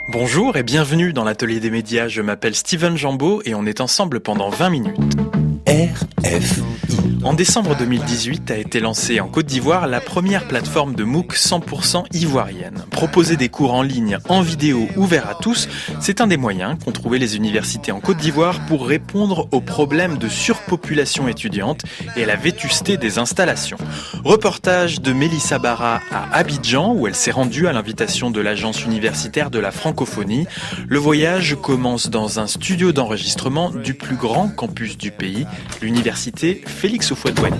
Bonjour et bienvenue dans l'Atelier des médias, je m'appelle Steven Jambeau et on est ensemble pendant 20 minutes. RFI. En décembre 2018 a été lancée en Côte d'Ivoire la première plateforme de MOOC 100% ivoirienne. Proposer des cours en ligne, en vidéo, ouverts à tous, c'est un des moyens qu'ont trouvé les universités en Côte d'Ivoire pour répondre aux problèmes de surpopulation étudiante et à la vétusté des installations. Reportage de Mélissa Barra à Abidjan où elle s'est rendue à l'invitation de l'Agence universitaire de la francophonie. Le voyage commence dans un studio d'enregistrement du plus grand campus du pays, l'université Félix Houphouët-Boigny.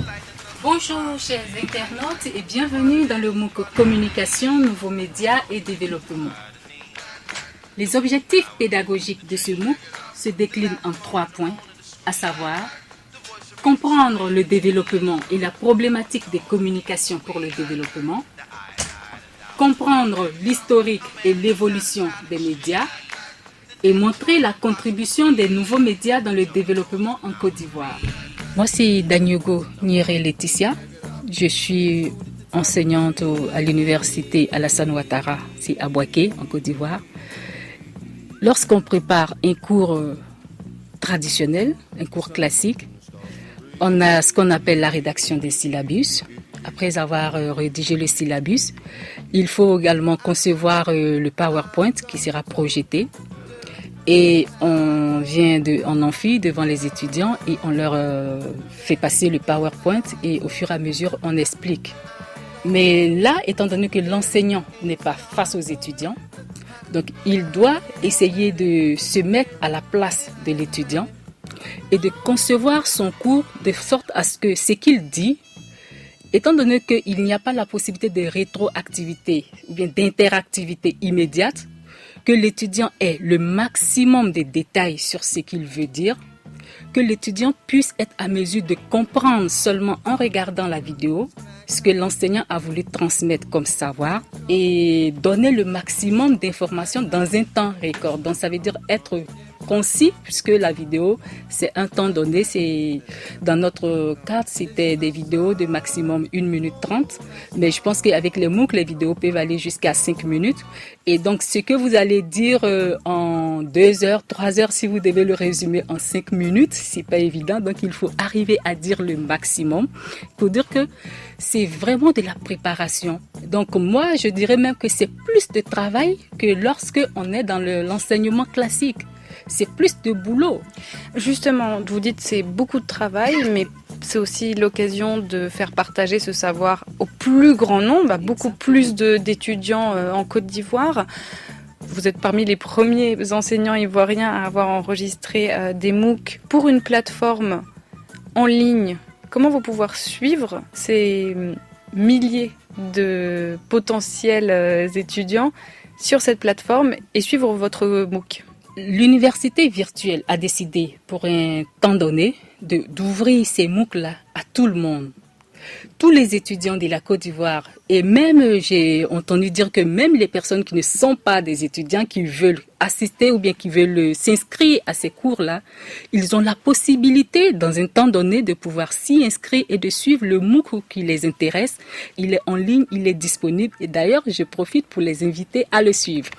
Bonjour chers internautes et bienvenue dans le MOOC Communication, Nouveaux médias et Développement. Les objectifs pédagogiques de ce MOOC se déclinent en 3 points, à savoir comprendre le développement et la problématique des communications pour le développement, comprendre l'historique et l'évolution des médias et montrer la contribution des nouveaux médias dans le développement en Côte d'Ivoire. Moi, c'est Dagnogo Nyere Laetitia. Je suis enseignante à l'université Alassane Ouattara, c'est à Bouaké, en Côte d'Ivoire. Lorsqu'on prépare un cours traditionnel, un cours classique, on a ce qu'on appelle la rédaction des syllabus. Après avoir rédigé le syllabus, il faut également concevoir le PowerPoint qui sera projeté. Et on vient en amphi devant les étudiants et on leur fait passer le PowerPoint et au fur et à mesure on explique. Mais là, étant donné que l'enseignant n'est pas face aux étudiants, donc il doit essayer de se mettre à la place de l'étudiant et de concevoir son cours de sorte à ce que ce qu'il dit, étant donné qu'il n'y a pas la possibilité de rétroactivité ou bien d'interactivité immédiate, que l'étudiant ait le maximum de détails sur ce qu'il veut dire, que l'étudiant puisse être à mesure de comprendre seulement en regardant la vidéo ce que l'enseignant a voulu transmettre comme savoir et donner le maximum d'informations dans un temps record. Donc ça veut dire être concis puisque la vidéo c'est un temps donné, c'est dans notre cadre c'était des vidéos de maximum 1 minute 30, mais je pense qu'avec les MOOC les vidéos peuvent aller jusqu'à 5 minutes et donc ce que vous allez dire en 2 heures, 3 heures, si vous devez le résumer en 5 minutes, c'est pas évident, donc il faut arriver à dire le maximum pour dire que c'est vraiment de la préparation. Donc moi je dirais même que c'est plus de travail que lorsque on est dans l'enseignement classique. C'est plus de boulot. Justement, vous dites c'est beaucoup de travail, mais c'est aussi l'occasion de faire partager ce savoir au plus grand nombre, à beaucoup plus d'étudiants en Côte d'Ivoire. Vous êtes parmi les premiers enseignants ivoiriens à avoir enregistré des MOOC pour une plateforme en ligne. Comment vous pouvez suivre ces milliers de potentiels étudiants sur cette plateforme et suivre votre MOOC ? L'université virtuelle a décidé pour un temps donné d'ouvrir ces MOOC-là à tout le monde. Tous les étudiants de la Côte d'Ivoire et même j'ai entendu dire que même les personnes qui ne sont pas des étudiants qui veulent assister ou bien qui veulent s'inscrire à ces cours-là, ils ont la possibilité dans un temps donné de pouvoir s'y inscrire et de suivre le MOOC qui les intéresse. Il est en ligne, il est disponible et d'ailleurs je profite pour les inviter à le suivre.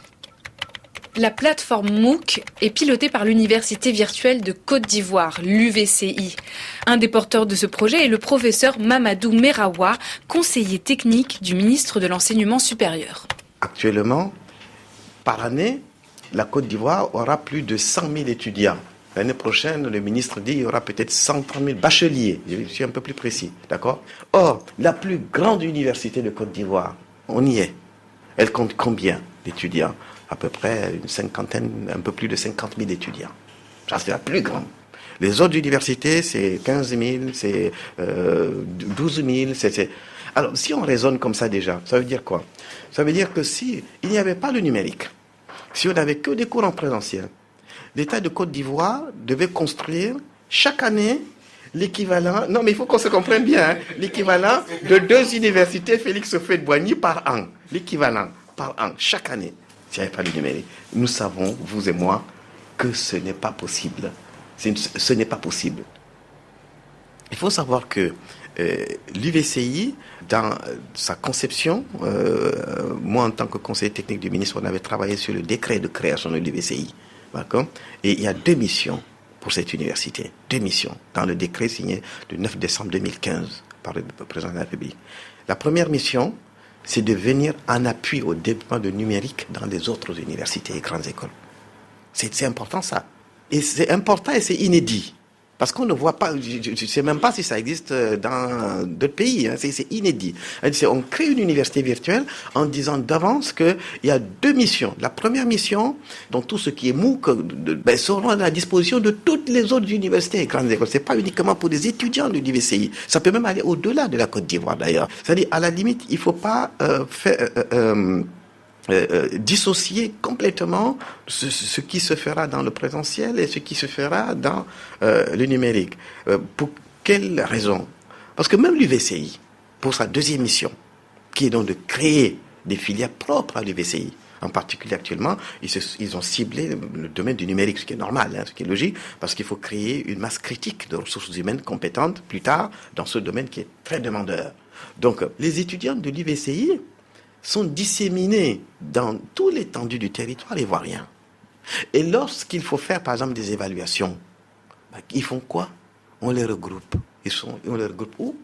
La plateforme MOOC est pilotée par l'Université virtuelle de Côte d'Ivoire, l'UVCI. Un des porteurs de ce projet est le professeur Mamadou Merawa, conseiller technique du ministre de l'Enseignement supérieur. Actuellement, par année, la Côte d'Ivoire aura plus de 100 000 étudiants. L'année prochaine, le ministre dit qu'il y aura peut-être 130 000 bacheliers. Je suis un peu plus précis, d'accord ? Or, la plus grande université de Côte d'Ivoire, on y est. Elle compte combien d'étudiants ? À peu près une cinquantaine, un peu plus de 50 000 étudiants. Ça, c'est la plus grande. Les autres universités, c'est 15 000, c'est 12 000. Alors, si on raisonne comme ça déjà, ça veut dire quoi ? Ça veut dire que si il n'y avait pas le numérique, si on n'avait que des cours en présentiel, l'État de Côte d'Ivoire devait construire chaque année l'équivalent, non mais il faut qu'on se comprenne bien, hein, l'équivalent de 2 universités Félix Houphouët-Boigny par an. L'équivalent par an, chaque année. S'il n'y avait pas le numérique. Nous savons, vous et moi, que ce n'est pas possible. Ce n'est pas possible. Il faut savoir que l'UVCI, dans sa conception, moi en tant que conseiller technique du ministre, on avait travaillé sur le décret de création de l'UVCI. D'accord ? Et il y a 2 missions pour cette université. 2 missions dans le décret signé le 9 décembre 2015 par le président de la République. La première mission, c'est de venir en appui au développement du numérique dans les autres universités et grandes écoles. C'est important ça. Et c'est important et c'est inédit. Parce qu'on ne voit pas, je ne sais même pas si ça existe dans d'autres pays, hein, c'est inédit. On crée une université virtuelle en disant d'avance qu'il y a 2 missions. La première mission, donc tout ce qui est MOOC, seront à la disposition de toutes les autres universités et grandes écoles. C'est pas uniquement pour des étudiants de l'UVCI. Ça peut même aller au-delà de la Côte d'Ivoire d'ailleurs. C'est-à-dire, à la limite, il ne faut pas dissocier complètement ce qui se fera dans le présentiel et ce qui se fera dans le numérique. Pour quelle raison ? Parce que même l'UVCI, pour sa 2e mission, qui est donc de créer des filières propres à l'UVCI, en particulier actuellement, ils ont ciblé le domaine du numérique, ce qui est normal, hein, ce qui est logique, parce qu'il faut créer une masse critique de ressources humaines compétentes plus tard dans ce domaine qui est très demandeur. Donc, les étudiants de l'UVCI sont disséminés dans toute l'étendue du territoire ivoirien. Et lorsqu'il faut faire, par exemple, des évaluations, ils font quoi ? On les regroupe. On les regroupe où ?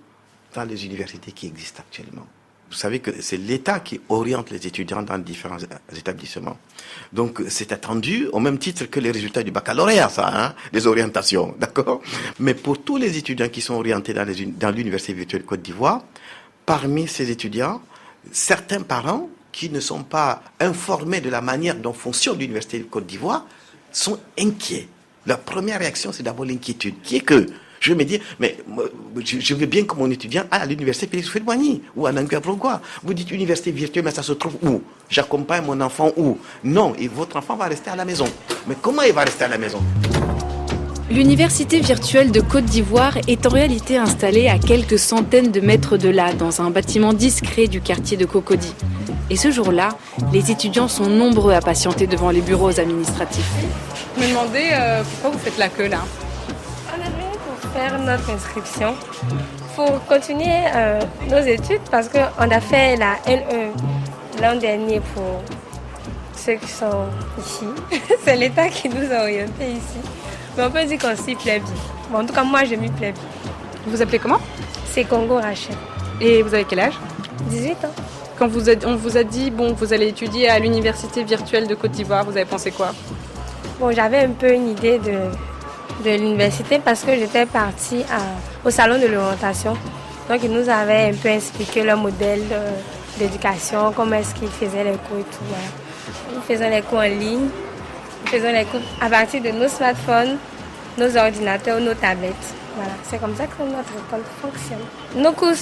Dans les universités qui existent actuellement. Vous savez que c'est l'État qui oriente les étudiants dans différents établissements. Donc, c'est attendu au même titre que les résultats du baccalauréat, ça, hein, les orientations, d'accord ? Mais pour tous les étudiants qui sont orientés dans l'Université virtuelle Côte d'Ivoire, parmi ces étudiants, certains parents qui ne sont pas informés de la manière dont fonctionne l'Université de Côte d'Ivoire sont inquiets. Leur première réaction, c'est d'abord l'inquiétude, qui est que je vais me dire, mais je veux bien que mon étudiant aille à l'Université Félix Houphouët-Boigny ou à Nangarbourgois. Vous dites université virtuelle, mais ça se trouve où ? J'accompagne mon enfant où ? Non, et votre enfant va rester à la maison. Mais comment il va rester à la maison ? L'Université virtuelle de Côte d'Ivoire est en réalité installée à quelques centaines de mètres de là, dans un bâtiment discret du quartier de Cocody. Et ce jour-là, les étudiants sont nombreux à patienter devant les bureaux administratifs. Je me demandais pourquoi vous faites la queue là ? On est venu pour faire notre inscription, pour continuer nos études, parce qu'on a fait la L1 l'an dernier pour ceux qui sont ici. C'est l'État qui nous a orientés ici. Mais on peut dire qu'on s'y plaît bien. Bon, en tout cas, moi, je m'y plais bien. Vous vous appelez comment ? C'est Congo Rachel. Et vous avez quel âge ? 18 ans. Quand on vous a dit, bon, vous allez étudier à l'Université virtuelle de Côte d'Ivoire, vous avez pensé quoi ? Bon, j'avais un peu une idée de l'université parce que j'étais partie au salon de l'orientation. Donc, ils nous avaient un peu expliqué leur modèle d'éducation, comment est-ce qu'ils faisaient les cours et tout. Voilà. Nous faisons les cours en ligne. Nous faisons les cours à partir de nos smartphones, nos ordinateurs, nos tablettes. Voilà, c'est comme ça que notre école fonctionne. Nos cours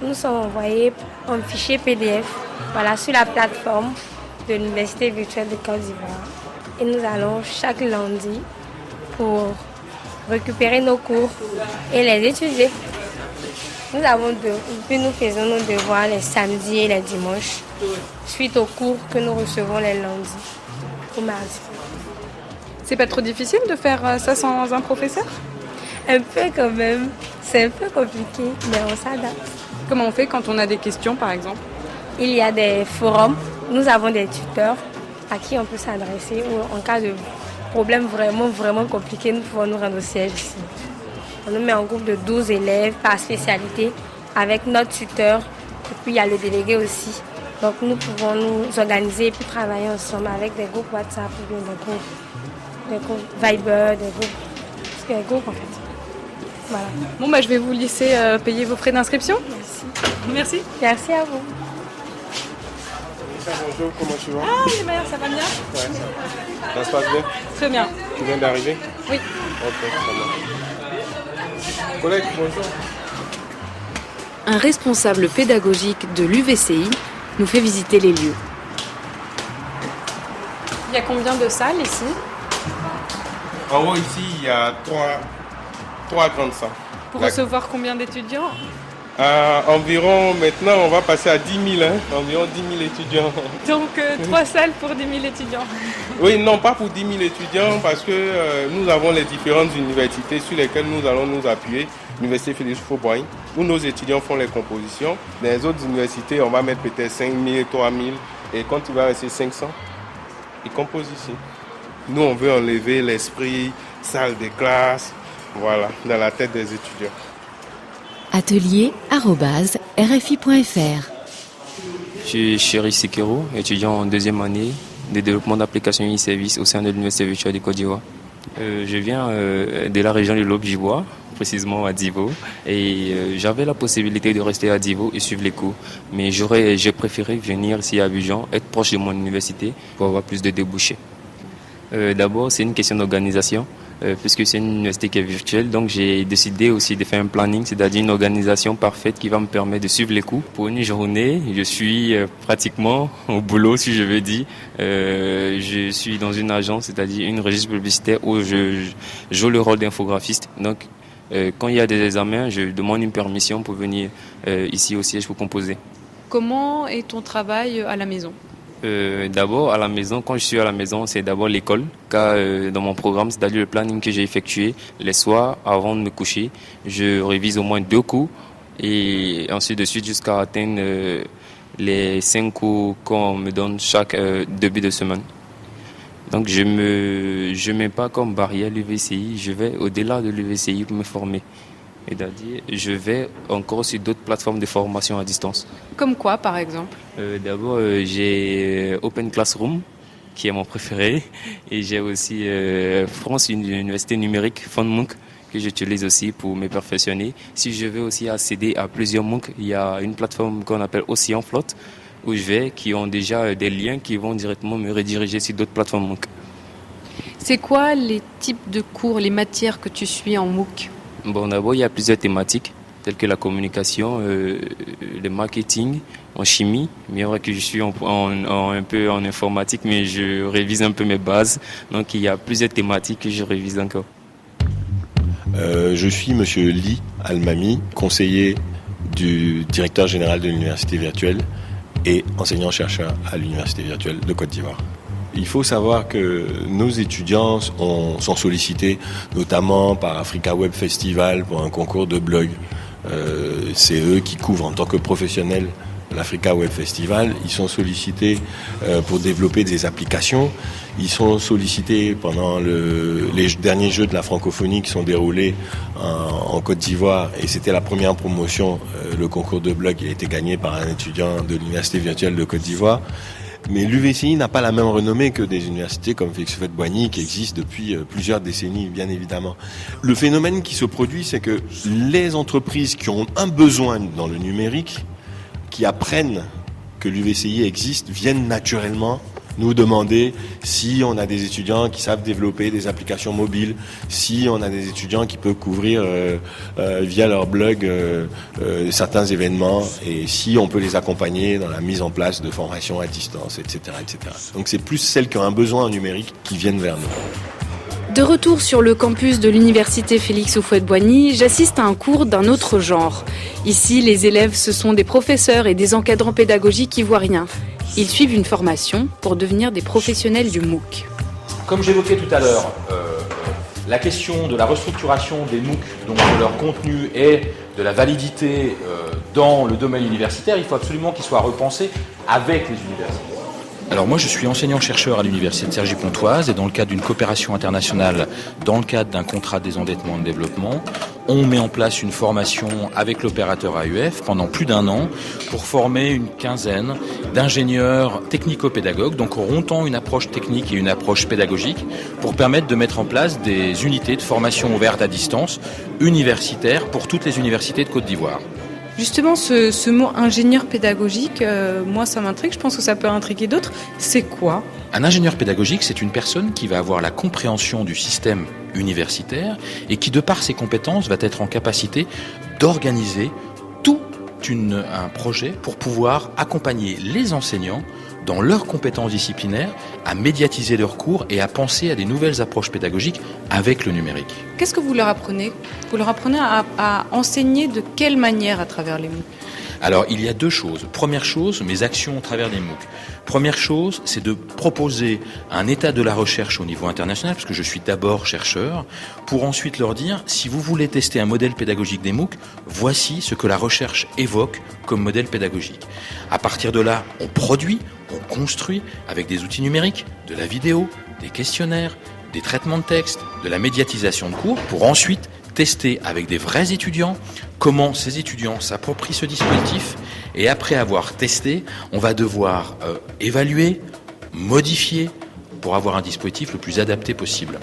nous sont envoyés en fichier PDF, voilà, sur la plateforme de l'Université virtuelle de Côte d'Ivoire. Et nous allons chaque lundi pour récupérer nos cours et les étudier. Nous faisons nos devoirs les samedis et les dimanches, suite aux cours que nous recevons les lundis ou mardis. C'est pas trop difficile de faire ça sans un professeur ? Un peu quand même. C'est un peu compliqué, mais on s'adapte. Comment on fait quand on a des questions, par exemple ? Il y a des forums. Nous avons des tuteurs à qui on peut s'adresser ou en cas de problème vraiment, vraiment compliqué, nous pouvons nous rendre au siège ici. On nous met en groupe de 12 élèves par spécialité avec notre tuteur et puis il y a le délégué aussi. Donc nous pouvons nous organiser et puis travailler ensemble avec des groupes WhatsApp ou bien des groupes Viber, des groupes en fait. Voilà. Bon, je vais vous laisser payer vos frais d'inscription. Merci. Merci à vous. Bonjour, comment tu vas ? Ah, les meilleurs, ça va bien ? Ouais, ça se passe bien ? Très bien. Tu viens d'arriver ? Oui. Ok, ça va. Collègue, bonjour. Un responsable pédagogique de l'UVCI nous fait visiter les lieux. Il y a combien de salles ici ? En haut, ici, il y a trois grandes salles. Pour recevoir combien d'étudiants ? Environ, maintenant, on va passer à 10 000, environ 10 000 étudiants. Donc 3 salles pour 10 000 étudiants. Oui, non, pas pour 10 000 étudiants, parce que nous avons les différentes universités sur lesquelles nous allons nous appuyer. L'université Félix Houphouët-Boigny, où nos étudiants font les compositions. Dans les autres universités, on va mettre peut-être 5 000, 3 000, et quand il va rester 500, ils composent ici. Nous, on veut enlever l'esprit salle de classe, voilà, dans la tête des étudiants. atelier@rfi.fr. Je suis Chéri Sekero, étudiant en 2e année de développement d'applications e-service au sein de l'Université virtuelle de Côte d'Ivoire. Je viens de la région de l'Aube-Gibois, précisément à Divo, et j'avais la possibilité de rester à Divo et suivre les cours. Mais j'ai préféré venir ici à Abidjan, être proche de mon université pour avoir plus de débouchés. D'abord, c'est une question d'organisation. Puisque c'est une université qui est virtuelle, donc j'ai décidé aussi de faire un planning, c'est-à-dire une organisation parfaite qui va me permettre de suivre les cours. Pour une journée, je suis pratiquement au boulot, si je veux dire. Je suis dans une agence, c'est-à-dire une registre publicitaire où je joue le rôle d'infographiste. Donc, quand il y a des examens, je demande une permission pour venir ici au siège pour composer. Comment est ton travail à la maison ? D'abord, à la maison, quand je suis à la maison, c'est d'abord l'école, car dans mon programme, c'est-à-dire le planning que j'ai effectué, les soirs, avant de me coucher, je révise au moins 2 cours, et ensuite de suite jusqu'à atteindre les 5 cours qu'on me donne chaque début de semaine. Donc je mets pas comme barrière l'UVCI, je vais au-delà de l'UVCI pour me former. C'est-à-dire, je vais encore sur d'autres plateformes de formation à distance. Comme quoi, par exemple ? D'abord, j'ai Open Classroom, qui est mon préféré. Et j'ai aussi France, une université numérique, FunMOOC, que j'utilise aussi pour me perfectionner. Si je veux aussi accéder à plusieurs MOOC, il y a une plateforme qu'on appelle Océan Flotte, où je vais, qui ont déjà des liens qui vont directement me rediriger sur d'autres plateformes MOOC. C'est quoi les types de cours, les matières que tu suis en MOOC ? Bon, d'abord, il y a plusieurs thématiques, telles que la communication, le marketing, en chimie. Bien vrai que je suis un peu en informatique, mais je révise un peu mes bases. Donc, il y a plusieurs thématiques que je révise encore. Je suis Monsieur Ly Almami, conseiller du directeur général de l'Université virtuelle et enseignant-chercheur à l'Université virtuelle de Côte d'Ivoire. Il faut savoir que nos étudiants sont sollicités notamment par Africa Web Festival pour un concours de blog. C'est eux qui couvrent en tant que professionnels l'Africa Web Festival. Ils sont sollicités pour développer des applications. Ils sont sollicités pendant les derniers Jeux de la francophonie qui sont déroulés en Côte d'Ivoire. Et c'était la première promotion. Le concours de blog a été gagné par un étudiant de l'Université virtuelle de Côte d'Ivoire. Mais l'UVCI n'a pas la même renommée que des universités comme Félix Houphouët-Boigny qui existent depuis plusieurs décennies, bien évidemment. Le phénomène qui se produit, c'est que les entreprises qui ont un besoin dans le numérique, qui apprennent que l'UVCI existe, viennent naturellement nous demander si on a des étudiants qui savent développer des applications mobiles, si on a des étudiants qui peuvent couvrir via leur blog certains événements et si on peut les accompagner dans la mise en place de formations à distance, etc., etc. Donc c'est plus celles qui ont un besoin en numérique qui viennent vers nous. De retour sur le campus de l'université Félix Houphouët-Boigny, j'assiste à un cours d'un autre genre. Ici, les élèves, ce sont des professeurs et des encadrants pédagogiques ivoiriens. Ils suivent une formation pour devenir des professionnels du MOOC. Comme j'évoquais tout à l'heure, la question de la restructuration des MOOC, donc de leur contenu et de la validité dans le domaine universitaire, il faut absolument qu'ils soient repensés avec les universités. Alors moi je suis enseignant-chercheur à l'université de Cergy-Pontoise et dans le cadre d'une coopération internationale, dans le cadre d'un contrat de désendettement et de développement, on met en place une formation avec l'opérateur AUF pendant plus d'1 an pour former une quinzaine d'ingénieurs technico-pédagogues, donc auront tant une approche technique et une approche pédagogique pour permettre de mettre en place des unités de formation ouvertes à distance universitaires pour toutes les universités de Côte d'Ivoire. Justement, ce mot ingénieur pédagogique, moi ça m'intrigue, je pense que ça peut intriguer d'autres. C'est quoi ? Un ingénieur pédagogique, c'est une personne qui va avoir la compréhension du système universitaire et qui, de par ses compétences, va être en capacité d'organiser tout un projet pour pouvoir accompagner les enseignants dans leurs compétences disciplinaires, à médiatiser leurs cours et à penser à des nouvelles approches pédagogiques avec le numérique. Qu'est-ce que vous leur apprenez ? Vous leur apprenez à enseigner de quelle manière à travers les MOOC ? Alors, il y a deux choses. Première chose, mes actions au travers des MOOC. Première chose, c'est de proposer un état de la recherche au niveau international, parce que je suis d'abord chercheur, pour ensuite leur dire, si vous voulez tester un modèle pédagogique des MOOC, voici ce que la recherche évoque comme modèle pédagogique. À partir de là, on produit, on construit avec des outils numériques, de la vidéo, des questionnaires, des traitements de texte, de la médiatisation de cours, pour ensuite tester avec des vrais étudiants comment ces étudiants s'approprient ce dispositif. Et après avoir testé, on va devoir évaluer, modifier pour avoir un dispositif le plus adapté possible.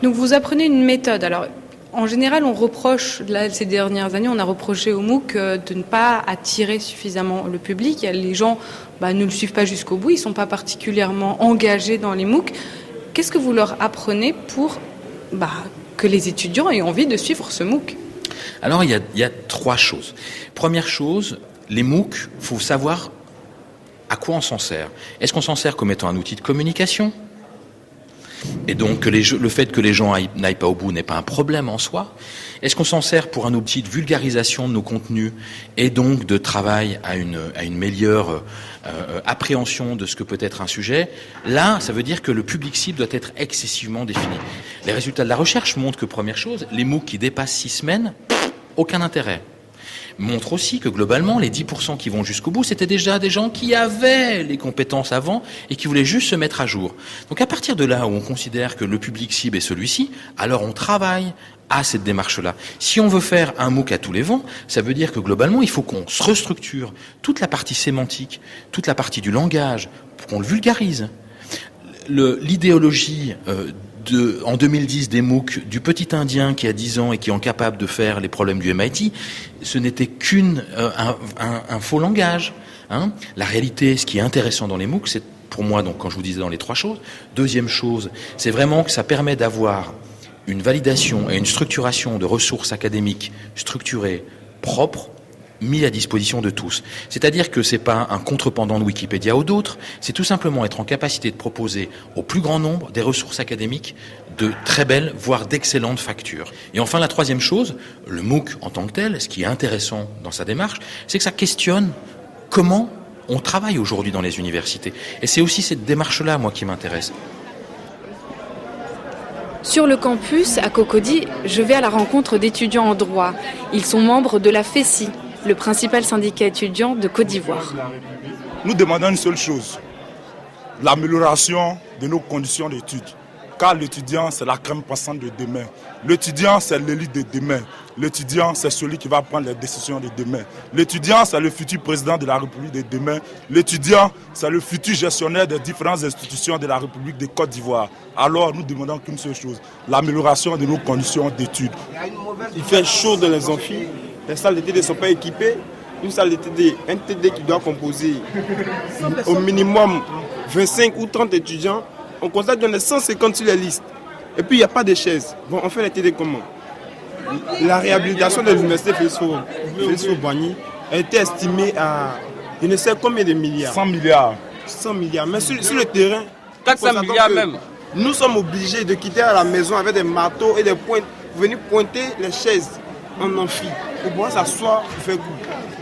Donc vous apprenez une méthode. Alors en général, on reproche, là, ces dernières années, on a reproché au MOOC de ne pas attirer suffisamment le public. Les gens ne le suivent pas jusqu'au bout, ils ne sont pas particulièrement engagés dans les MOOC. Qu'est-ce que vous leur apprenez pour que les étudiants aient envie de suivre ce MOOC ? Alors il y a trois choses. Première chose, les MOOC, il faut savoir à quoi on s'en sert. Est-ce qu'on s'en sert comme étant un outil de communication ? Et donc le fait que les gens n'aillent pas au bout n'est pas un problème en soi. Est-ce qu'on s'en sert pour un outil de vulgarisation de nos contenus et donc de travail à une meilleure appréhension de ce que peut être un sujet ? Là, ça veut dire que le public cible doit être excessivement défini. Les résultats de la recherche montrent que, première chose, les MOOC qui dépassent 6 semaines, aucun intérêt. Montre aussi que globalement, les 10% qui vont jusqu'au bout, c'était déjà des gens qui avaient les compétences avant et qui voulaient juste se mettre à jour. Donc à partir de là où on considère que le public cible est celui-ci, alors on travaille à cette démarche-là. Si on veut faire un MOOC à tous les vents, ça veut dire que globalement, il faut qu'on se restructure toute la partie sémantique, toute la partie du langage, pour qu'on le vulgarise. L'idéologie en 2010 des MOOC du petit Indien qui a 10 ans et qui est incapable de faire les problèmes du MIT, ce n'était un faux langage. La réalité, ce qui est intéressant dans les MOOC, c'est pour moi, donc quand je vous disais dans les trois choses, deuxième chose, c'est vraiment que ça permet d'avoir une validation et une structuration de ressources académiques structurées, propres, mis à disposition de tous. C'est-à-dire que c'est pas un contrependant de Wikipédia ou d'autres, c'est tout simplement être en capacité de proposer au plus grand nombre des ressources académiques de très belles, voire d'excellentes factures. Et enfin, la troisième chose, le MOOC en tant que tel, ce qui est intéressant dans sa démarche, c'est que ça questionne comment on travaille aujourd'hui dans les universités. Et c'est aussi cette démarche-là, moi, qui m'intéresse. Sur le campus, à Cocody, je vais à la rencontre d'étudiants en droit. Ils sont membres de la FESI, le principal syndicat étudiant de Côte d'Ivoire. Nous demandons une seule chose, l'amélioration de nos conditions d'études. Car l'étudiant, c'est la crème passante de demain. L'étudiant, c'est l'élite de demain. L'étudiant, c'est celui qui va prendre les décisions de demain. L'étudiant, c'est le futur président de la République de demain. L'étudiant, c'est le futur gestionnaire des différentes institutions de la République de Côte d'Ivoire. Alors, nous demandons qu'une seule chose, l'amélioration de nos conditions d'études. Il fait chaud dans les amphis, les salles de TD ne sont pas équipées. Une salle de TD, un TD qui doit composer au minimum 25 ou 30 étudiants, on constate qu'il y en a 150 sur les listes. Et puis il n'y a pas de chaises. Bon, on fait les TD comment ? La réhabilitation de l'université Félix-Houphouët-Boigny a été estimée à je ne sais combien de milliards. 100 milliards. 100 milliards. Mais sur le terrain, 400 milliards même. Nous sommes obligés de quitter à la maison avec des marteaux et des pointes pour venir pointer les chaises en amphi. Pour pouvoir s'asseoir pour faire cours.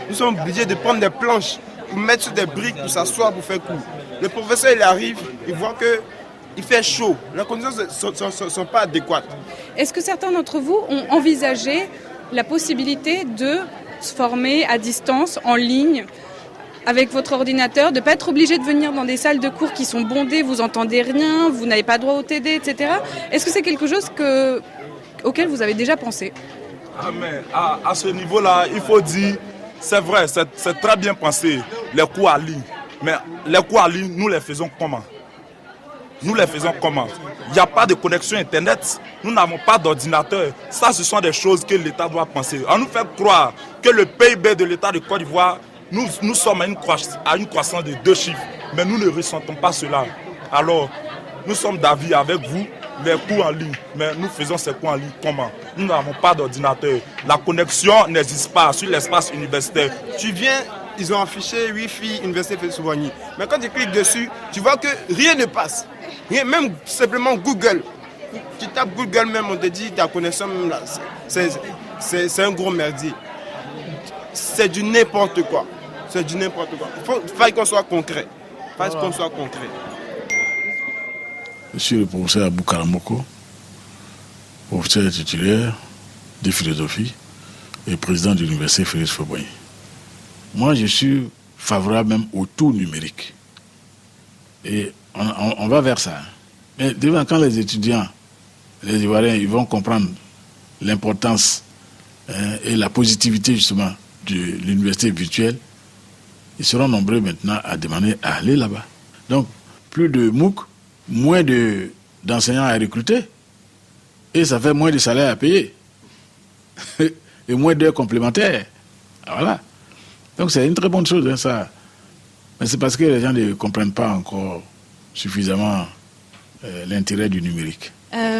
Nous sommes obligés de prendre des planches pour mettre sur des briques pour s'asseoir pour faire cours. Le professeur il arrive, il voit qu'il fait chaud. Les conditions ne sont pas adéquates. Est-ce que certains d'entre vous ont envisagé la possibilité de se former à distance, en ligne, avec votre ordinateur, de ne pas être obligé de venir dans des salles de cours qui sont bondées, vous n'entendez rien, vous n'avez pas droit au TD, etc. Est-ce que c'est quelque chose auquel vous avez déjà pensé ? Mais à ce niveau-là, il faut dire, c'est vrai, c'est très bien pensé, les cours en ligne. Mais les cours en ligne, nous les faisons comment ? Nous les faisons comment ? Il n'y a pas de connexion Internet, nous n'avons pas d'ordinateur. Ça, ce sont des choses que l'État doit penser. On nous fait croire que le PIB de l'État de Côte d'Ivoire, nous sommes à une croissance de 2 chiffres. Mais nous ne ressentons pas cela. Alors, nous sommes d'avis avec vous les cours en ligne. Mais nous faisons ces cours en ligne comment? Nous n'avons pas d'ordinateur. La connexion n'existe pas sur l'espace universitaire. Tu viens, ils ont affiché Wi-Fi Université Félix-Houphouët-Boigny. Mais quand tu cliques dessus, tu vois que rien ne passe. Rien, même simplement Google. Tu tapes Google même, on te dit ta connexion même là. C'est un gros merdier. C'est du n'importe quoi. C'est du n'importe quoi. Il faut qu'on soit concret. Je suis le professeur Abou Karamoko, professeur titulaire de philosophie et président de l'université Félix-Houphouët-Boigny. Moi, je suis favorable même au tout numérique. Et on va vers ça. Mais devant, quand les étudiants, les Ivoiriens, ils vont comprendre l'importance et la positivité justement de l'université virtuelle, ils seront nombreux maintenant à demander à aller là-bas. Donc, plus de MOOC, moins d'enseignants à recruter, et ça fait moins de salaires à payer, et moins d'heures complémentaires. Voilà. Donc, c'est une très bonne chose, hein, ça. Mais c'est parce que les gens ne comprennent pas encore suffisamment l'intérêt du numérique.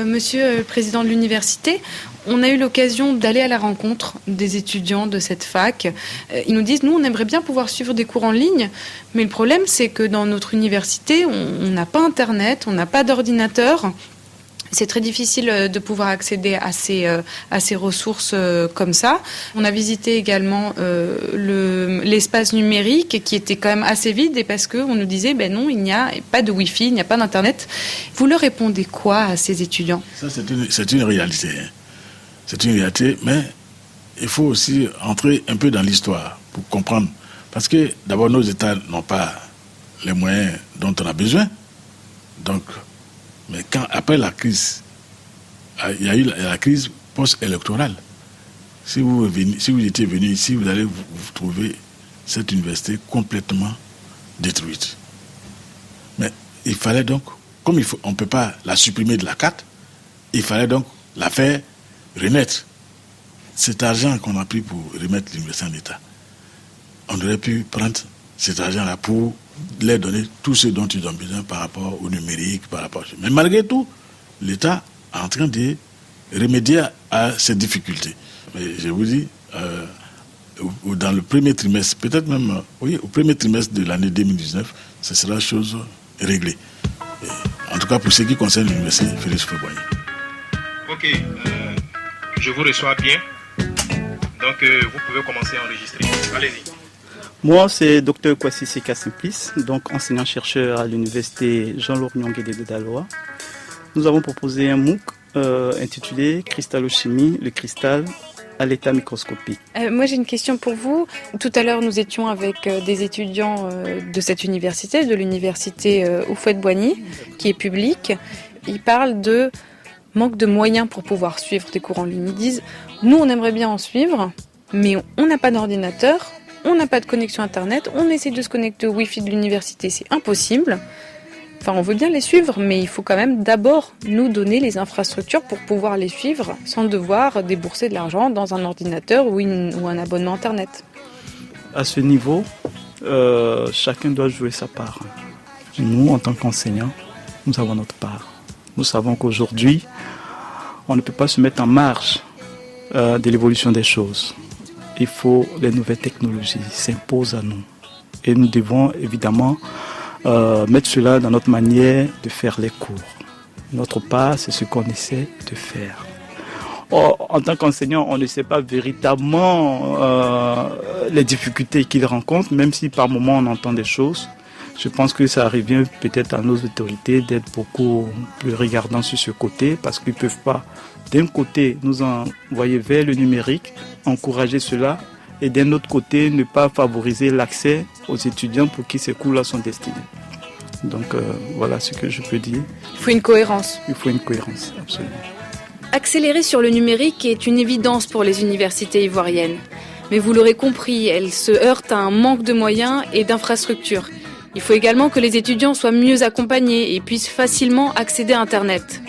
Monsieur le président de l'université, on a eu l'occasion d'aller à la rencontre des étudiants de cette fac. Ils nous disent, nous, on aimerait bien pouvoir suivre des cours en ligne, mais le problème, c'est que dans notre université, on n'a pas Internet, on n'a pas d'ordinateur. C'est très difficile de pouvoir accéder à ces ressources comme ça. On a visité également l'espace numérique qui était quand même assez vide et parce qu'on nous disait ben non, il n'y a pas de Wi-Fi, il n'y a pas d'Internet. Vous leur répondez quoi à ces étudiants? Ça, c'est une réalité. Hein. C'est une réalité, mais il faut aussi entrer un peu dans l'histoire pour comprendre. Parce que d'abord, nos États n'ont pas les moyens dont on a besoin. Donc, mais après la crise, il y a eu la crise post-électorale. Si vous étiez venu ici, vous allez vous trouver cette université complètement détruite. Mais il fallait donc, comme on ne peut pas la supprimer de la carte, il fallait donc la faire renaître. Cet argent qu'on a pris pour remettre l'université en état, on aurait pu prendre cet argent-là pour leur donner tout ce dont ils ont besoin par rapport au numérique, Mais malgré tout, l'État est en train de remédier à ces difficultés. Mais je vous dis, dans le premier trimestre, peut-être même, au premier trimestre de l'année 2019, ce sera chose réglée. Et, en tout cas, pour ce qui concerne l'université Félix-Houphouët-Boigny. Ok, je vous reçois bien. Donc, vous pouvez commencer à enregistrer. Allez-y. Moi, c'est Dr Kwasi Seka Simplice, donc enseignant-chercheur à l'université Jean-Laurent Guédé de Daloa. Nous avons proposé un MOOC intitulé Cristallochimie, le cristal à l'état microscopique. Moi, j'ai une question pour vous. Tout à l'heure, nous étions avec des étudiants de cette université, de l'université Houphouët-Boigny, qui est publique. Ils parlent de manque de moyens pour pouvoir suivre des cours en ligne. Ils disent, nous, on aimerait bien en suivre, mais on n'a pas d'ordinateur. On n'a pas de connexion Internet, on essaie de se connecter au Wi-Fi de l'université, c'est impossible. Enfin, on veut bien les suivre, mais il faut quand même d'abord nous donner les infrastructures pour pouvoir les suivre sans devoir débourser de l'argent dans un ordinateur ou un abonnement Internet. À ce niveau, chacun doit jouer sa part. Nous, en tant qu'enseignants, nous avons notre part. Nous savons qu'aujourd'hui, on ne peut pas se mettre en marge de l'évolution des choses. Il faut les nouvelles technologies s'imposent à nous. Et nous devons évidemment mettre cela dans notre manière de faire les cours. Notre part, c'est ce qu'on essaie de faire. Or, en tant qu'enseignant, on ne sait pas véritablement les difficultés qu'ils rencontrent, même si par moments on entend des choses. Je pense que ça revient peut-être à nos autorités d'être beaucoup plus regardants sur ce côté, parce qu'ils ne peuvent pas, d'un côté, nous envoyer vers le numérique, encourager cela, et d'un autre côté, ne pas favoriser l'accès aux étudiants pour qui ces cours-là sont destinés. Donc voilà ce que je peux dire. Il faut une cohérence. Il faut une cohérence, absolument. Accélérer sur le numérique est une évidence pour les universités ivoiriennes. Mais vous l'aurez compris, elles se heurtent à un manque de moyens et d'infrastructures. Il faut également que les étudiants soient mieux accompagnés et puissent facilement accéder à Internet.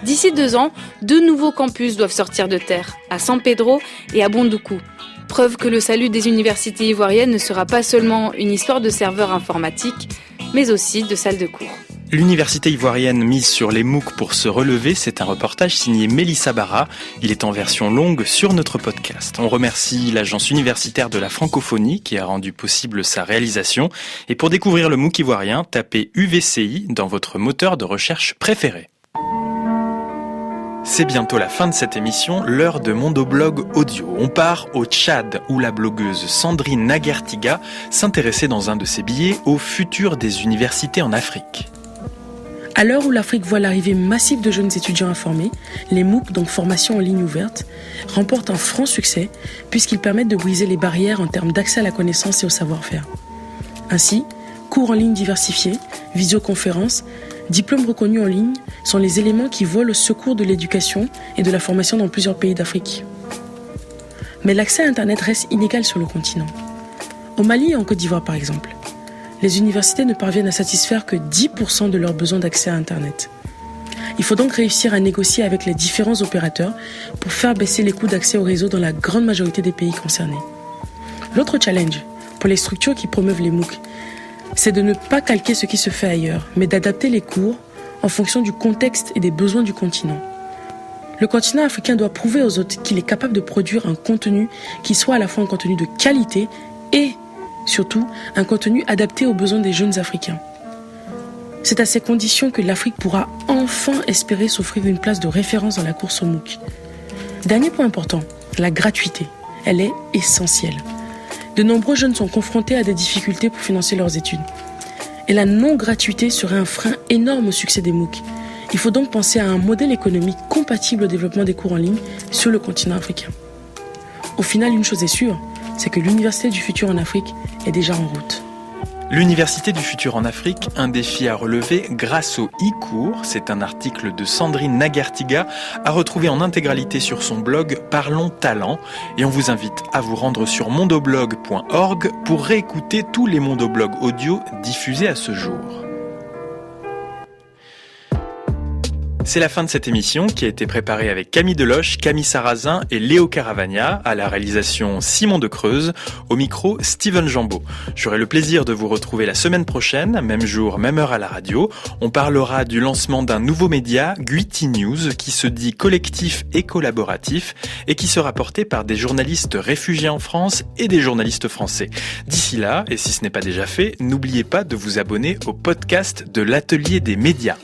D'ici 2 ans, 2 nouveaux campus doivent sortir de terre, à San Pedro et à Bondoukou. Preuve que le salut des universités ivoiriennes ne sera pas seulement une histoire de serveurs informatiques, mais aussi de salles de cours. L'université ivoirienne mise sur les MOOC pour se relever, c'est un reportage signé Mélissa Barra. Il est en version longue sur notre podcast. On remercie l'Agence universitaire de la francophonie qui a rendu possible sa réalisation. Et pour découvrir le MOOC ivoirien, tapez UVCI dans votre moteur de recherche préféré. C'est bientôt la fin de cette émission, l'heure de Mondoblog audio. On part au Tchad où la blogueuse Sandrine Nagertiga s'intéressait dans un de ses billets au futur des universités en Afrique. À l'heure où l'Afrique voit l'arrivée massive de jeunes étudiants informés, les MOOC, donc formation en ligne ouverte, remportent un franc succès puisqu'ils permettent de briser les barrières en termes d'accès à la connaissance et au savoir-faire. Ainsi, cours en ligne diversifiés, visioconférences, diplômes reconnus en ligne sont les éléments qui volent au secours de l'éducation et de la formation dans plusieurs pays d'Afrique. Mais l'accès à Internet reste inégal sur le continent. Au Mali et en Côte d'Ivoire par exemple, les universités ne parviennent à satisfaire que 10% de leurs besoins d'accès à Internet. Il faut donc réussir à négocier avec les différents opérateurs pour faire baisser les coûts d'accès au réseau dans la grande majorité des pays concernés. L'autre challenge pour les structures qui promeuvent les MOOC, c'est de ne pas calquer ce qui se fait ailleurs, mais d'adapter les cours en fonction du contexte et des besoins du continent. Le continent africain doit prouver aux autres qu'il est capable de produire un contenu qui soit à la fois un contenu de qualité et surtout un contenu adapté aux besoins des jeunes Africains. C'est à ces conditions que l'Afrique pourra enfin espérer s'offrir une place de référence dans la course au MOOC. Dernier point important, la gratuité. Elle est essentielle. De nombreux jeunes sont confrontés à des difficultés pour financer leurs études. Et la non-gratuité serait un frein énorme au succès des MOOC. Il faut donc penser à un modèle économique compatible au développement des cours en ligne sur le continent africain. Au final, une chose est sûre, c'est que l'Université du futur en Afrique est déjà en route. L'Université du futur en Afrique, un défi à relever grâce au e-cours. C'est un article de Sandrine Nagertiga à retrouver en intégralité sur son blog Parlons Talent. Et on vous invite à vous rendre sur mondoblog.org pour réécouter tous les Mondoblogs audio diffusés à ce jour. C'est la fin de cette émission qui a été préparée avec Camille Deloche, Camille Sarrazin et Léo Caravagna, à la réalisation Simon de Creuse, au micro Steven Jambeau. J'aurai le plaisir de vous retrouver la semaine prochaine, même jour, même heure à la radio. On parlera du lancement d'un nouveau média, Guiti News, qui se dit collectif et collaboratif et qui sera porté par des journalistes réfugiés en France et des journalistes français. D'ici là, et si ce n'est pas déjà fait, n'oubliez pas de vous abonner au podcast de l'Atelier des médias.